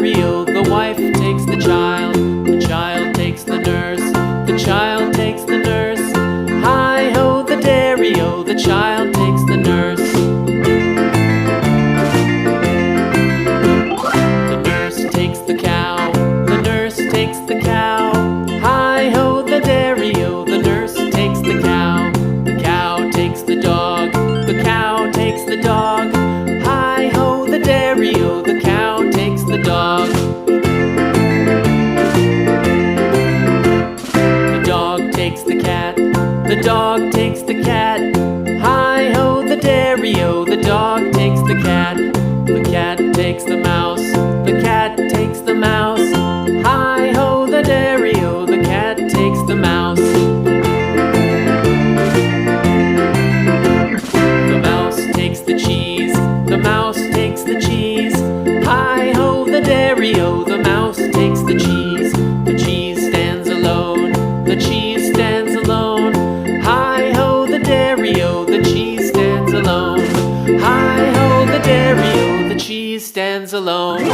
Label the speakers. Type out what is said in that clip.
Speaker 1: dairy-o, the wife takes the child takes the nurse, the child takes the nurse. Hi-ho, the dairy-o, the child takes the nurse. The nurse takes the cow, the nurse takes the cow. Hi-ho, the dairy-o, the nurse takes the cow. The cow takes the dog, the cow takes the dog. Hi-ho, the dairy-o, the cow takes the dog. The dog takes the cat, the dog takes the cat. Hi-ho, the dairy-o, the dog takes the cat. The cat takes the mouse, the cat takes the mouse. Hi-ho, the dairy-o, the cat takes the mouse. The mouse takes the cheese, the mouse takes the cheese. Hi-ho, the dairy-o, the mouse takes the cheese. The cheese stands alone, the cheese stands alone. Hi-ho, the dairy-o, the cheese stands alone. Hi-ho, the dairy-o, the cheese stands alone.